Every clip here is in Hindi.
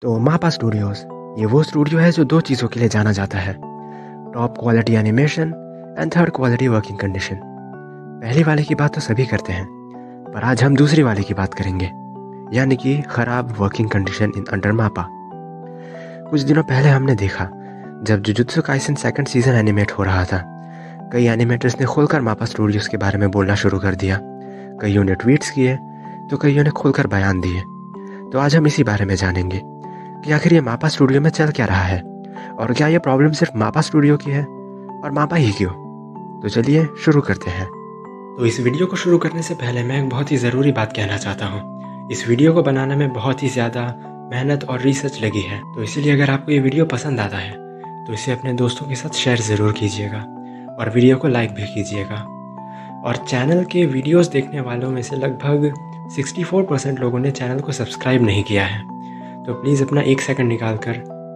तो मापा स्टूडियोज़ ये वो स्टूडियो है जो दो चीज़ों के लिए जाना जाता है, top quality animation and third quality working condition. पहली वाले की बात तो सभी करते हैं, पर आज हम दूसरी वाले की बात करेंगे, यानी कि ख़राब वर्किंग कंडीशन इन अंडर मापा। कुछ दिनों पहले हमने देखा जब jujutsu Kaisen second season animate हो रहा था, कई एनिमेटर्स ने खोलकर मापा स्टूडियोज़ के बारे में बोलना शुरू कर दिया। कईयों ने ट्वीट्स किए तो कईयों ने खोलकर बयान दिए। तो आज हम इसी बारे में जानेंगे कि आखिर ये मापा स्टूडियो में चल क्या रहा है और क्या ये प्रॉब्लम सिर्फ मापा स्टूडियो की है और मापा ही क्यों। तो चलिए शुरू करते हैं। तो इस वीडियो को शुरू करने से पहले मैं एक बहुत ही ज़रूरी बात कहना चाहता हूँ। इस वीडियो को बनाने में बहुत ही ज़्यादा मेहनत और रिसर्च लगी है, तो इसीलिए अगर आपको ये वीडियो पसंद आता है तो इसे अपने दोस्तों के साथ शेयर ज़रूर कीजिएगा और वीडियो को लाइक भी कीजिएगा। और चैनल के वीडियोस देखने वालों में से लगभग 64% लोगों ने चैनल को सब्सक्राइब नहीं किया है, तो प्लीज़ अपना 1 सेकंड निकाल कर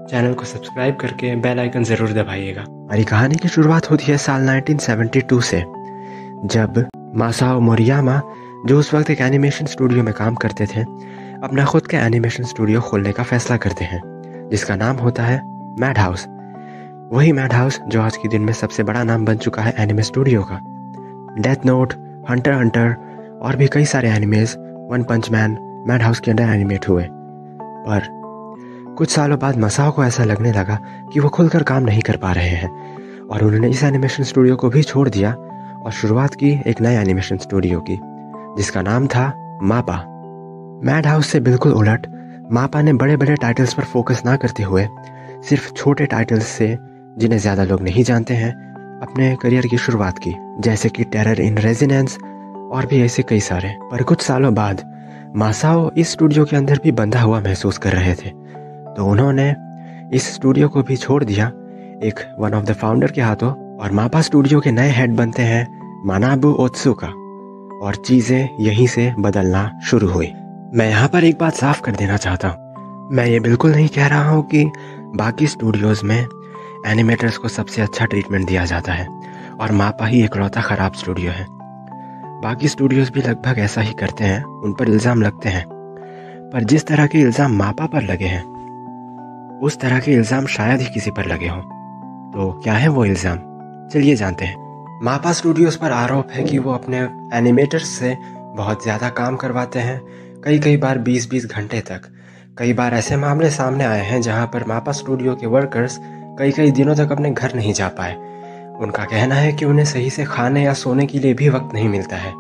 चैनल को सब्सक्राइब करके बेल आइकन ज़रूर दबाइएगा। हमारी कहानी की शुरुआत होती है साल 1972 से, जब मासाओ मोरियामा, जो उस वक्त एक एनिमेशन स्टूडियो में काम करते थे, अपना खुद का एनिमेशन स्टूडियो खोलने का फैसला करते हैं, जिसका नाम होता है मैड हाउस। वही मैड हाउस जो आज के दिन में सबसे बड़ा नाम बन चुका है एनिमे स्टूडियो का। डेथ नोट, हंटर हंटर और भी कई सारे एनिमेज वन पंच मैन मैड हाउस के अंदर एनिमेट हुए। पर कुछ सालों बाद मसाओ को ऐसा लगने लगा कि वो खुलकर काम नहीं कर पा रहे हैं और उन्होंने इस एनिमेशन स्टूडियो को भी छोड़ दिया और शुरुआत की एक नए एनिमेशन स्टूडियो की, जिसका नाम था मापा। मैड हाउस से बिल्कुल उलट मापा ने बड़े बड़े टाइटल्स पर फोकस ना करते हुए सिर्फ छोटे टाइटल्स से, जिन्हें ज़्यादा लोग नहीं जानते हैं, अपने करियर की शुरुआत की, जैसे कि टेरर इन रेजिडेंस और भी ऐसे कई सारे। पर कुछ सालों बाद मासाओ इस स्टूडियो के अंदर भी बंधा हुआ महसूस कर रहे थे, तो उन्होंने इस स्टूडियो को भी छोड़ दिया एक वन ऑफ द फाउंडर के हाथों, और मापा स्टूडियो के नए हेड बनते हैं मनाबु ओत्सुका, और चीज़ें यहीं से बदलना शुरू हुई। मैं यहाँ पर एक बात साफ कर देना चाहता हूँ, मैं ये बिल्कुल नहीं कह रहा हूँ कि बाकी स्टूडियोज़ में एनिमेटर्स को सबसे अच्छा ट्रीटमेंट दिया जाता है और मापा ही इकलौता ख़राब स्टूडियो है। बाकी स्टूडियोज़ भी लगभग ऐसा ही करते हैं, उन पर इल्ज़ाम लगते हैं, पर जिस तरह के इल्ज़ाम मापा पर लगे हैं उस तरह के इल्ज़ाम शायद ही किसी पर लगे हों। तो क्या है वो इल्ज़ाम, चलिए जानते हैं। मापा स्टूडियोज़ पर आरोप है कि वो अपने एनिमेटर्स से बहुत ज़्यादा काम करवाते हैं, कई बार 20-20 घंटे तक। कई बार ऐसे मामले सामने आए हैं जहां पर मापा स्टूडियो के वर्कर्स कई दिनों तक अपने घर नहीं जा पाए। उनका कहना है कि उन्हें सही से खाने या सोने के लिए भी वक्त नहीं मिलता है,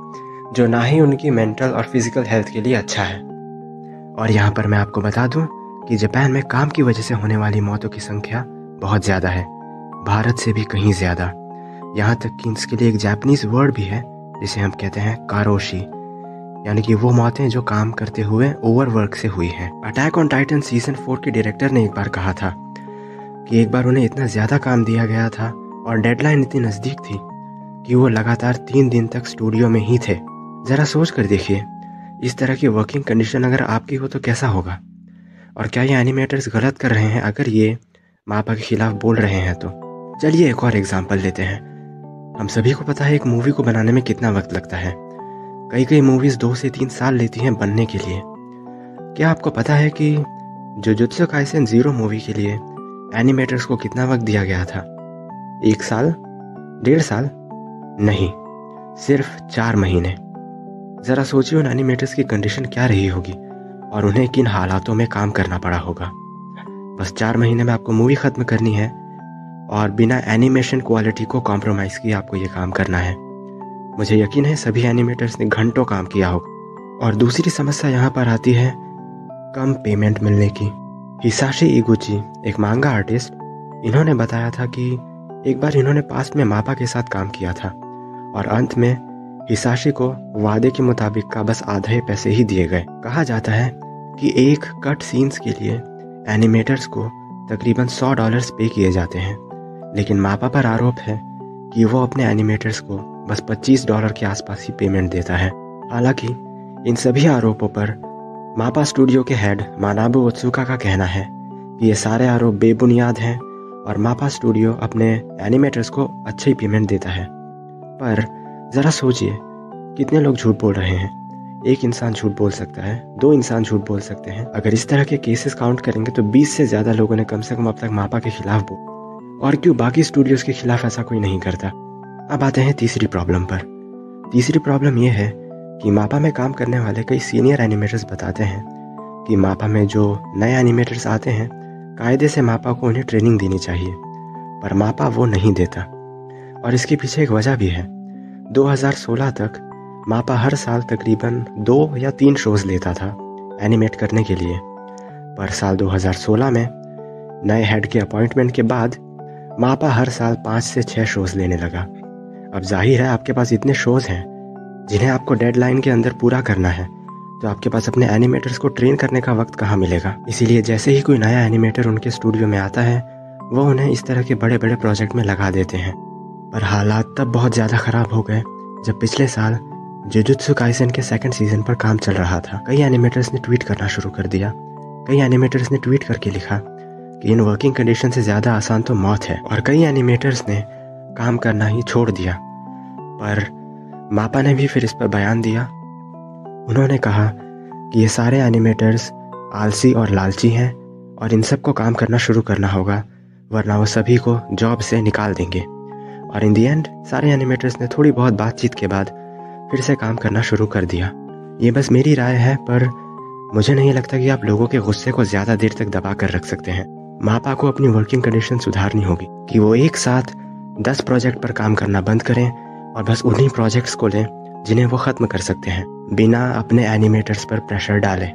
जो ना ही उनकी मेंटल और फिजिकल हेल्थ के लिए अच्छा है। और यहाँ पर मैं आपको बता दूं कि जापान में काम की वजह से होने वाली मौतों की संख्या बहुत ज़्यादा है, भारत से भी कहीं ज़्यादा। यहाँ तक कि इसके लिए एक जापानीज़ वर्ड भी है जिसे हम कहते हैं कारोशी, यानी कि वो मौतें जो काम करते हुए ओवरवर्क से हुई हैं। अटैक ऑन टाइटन सीजन 4 के डायरेक्टर ने एक बार कहा था कि एक बार उन्हें इतना ज़्यादा काम दिया गया था और डेडलाइन इतनी नज़दीक थी कि वो लगातार 3 दिन तक स्टूडियो में ही थे। ज़रा सोच कर देखिए, इस तरह की वर्किंग कंडीशन अगर आपकी हो तो कैसा होगा। और क्या ये एनिमेटर्स गलत कर रहे हैं अगर ये मापा के खिलाफ बोल रहे हैं तो। चलिए एक और एग्जाम्पल लेते हैं। हम सभी को पता है एक मूवी को बनाने में कितना वक्त लगता है। कई मूवीज़ 2 से 3 साल लेती हैं बनने के लिए। क्या आपको पता है कि जुजुत्सु काइसेन 0 मूवी के लिए एनिमेटर्स को कितना वक्त दिया गया था? 1 साल? 1.5 साल? नहीं, सिर्फ 4 महीने। ज़रा सोचिए उन एनिमेटर्स की कंडीशन क्या रही होगी और उन्हें किन हालातों में काम करना पड़ा होगा। बस 4 महीने में आपको मूवी ख़त्म करनी है और बिना एनिमेशन क्वालिटी को कॉम्प्रोमाइज़ किए आपको ये काम करना है। मुझे यकीन है सभी एनिमेटर्स ने घंटों काम किया होगा। और दूसरी समस्या यहाँ पर आती है कम पेमेंट मिलने की। हिसाशी इगुची, एक मांगा आर्टिस्ट, इन्होंने बताया था कि एक बार इन्होंने पास्ट में मापा के साथ काम किया था और अंत में हिसाशी को वादे के मुताबिक का बस आधे पैसे ही दिए गए। कहा जाता है कि एक कट सीन्स के लिए एनिमेटर्स को तकरीबन $100 पे किए जाते हैं, लेकिन मापा पर आरोप है कि वो अपने एनिमेटर्स को बस $25 के आसपास ही पेमेंट देता है। हालांकि इन सभी आरोपों पर मापा स्टूडियो के हेड मनाबु ओत्सुका का कहना है कि ये सारे आरोप बेबुनियाद हैं और मापा स्टूडियो अपने एनिमेटर्स को अच्छी पेमेंट देता है। पर ज़रा सोचिए कितने लोग झूठ बोल रहे हैं। एक इंसान झूठ बोल सकता है, 2 इंसान झूठ बोल सकते हैं। अगर इस तरह के केसेस काउंट करेंगे तो 20 से ज़्यादा लोगों ने कम से कम अब तक मापा के खिलाफ बोला। और क्यों बाकी स्टूडियोज़ के खिलाफ ऐसा कोई नहीं करता। अब आते हैं तीसरी प्रॉब्लम पर। तीसरी प्रॉब्लम ये है कि मापा में काम करने वाले कई सीनियर एनिमेटर्स बताते हैं कि मापा में जो नए एनिमेटर्स आते हैं, कायदे से मापा को उन्हें ट्रेनिंग देनी चाहिए, पर मापा वो नहीं देता। और इसके पीछे एक वजह भी है। 2016 तक मापा हर साल तकरीबन 2 या 3 शोज़ लेता था एनिमेट करने के लिए, पर साल 2016 में नए हेड के अपॉइंटमेंट के बाद मापा हर साल 5 से 6 शोज़ लेने लगा। अब जाहिर है आपके पास इतने शोज़ हैं जिन्हें आपको डेडलाइन के अंदर पूरा करना है, तो आपके पास अपने एनिमेटर्स को ट्रेन करने का वक्त कहाँ मिलेगा। इसीलिए जैसे ही कोई नया एनिमेटर उनके स्टूडियो में आता है, वो उन्हें इस तरह के बड़े बड़े प्रोजेक्ट में लगा देते हैं। पर हालात तब बहुत ज़्यादा ख़राब हो गए जब पिछले साल जुजुत्सु काइसेन के 2nd सीज़न पर काम चल रहा था। कई एनिमेटर्स ने ट्वीट करना शुरू कर दिया। कई एनिमेटर्स ने ट्वीट करके लिखा कि इन वर्किंग कंडीशन से ज़्यादा आसान तो मौत है। और कई एनिमेटर्स ने काम करना ही छोड़ दिया। पर मापा ने भी फिर इस पर बयान दिया। उन्होंने कहा कि ये सारे एनिमेटर्स आलसी और लालची हैं और इन सब को काम करना शुरू करना होगा, वरना वो सभी को जॉब से निकाल देंगे। और इन दी एंड सारे एनिमेटर्स ने थोड़ी बहुत बातचीत के बाद फिर से काम करना शुरू कर दिया। ये बस मेरी राय है, पर मुझे नहीं लगता कि आप लोगों के गुस्से को ज़्यादा देर तक दबा कर रख सकते हैं। मापा को अपनी वर्किंग कंडीशन सुधारनी होगी कि वो एक साथ 10 प्रोजेक्ट पर काम करना बंद करें और बस उन्हीं प्रोजेक्ट्स को लें जिन्हें वो ख़त्म कर सकते हैं, बिना अपने एनिमेटर्स पर प्रेशर डालें।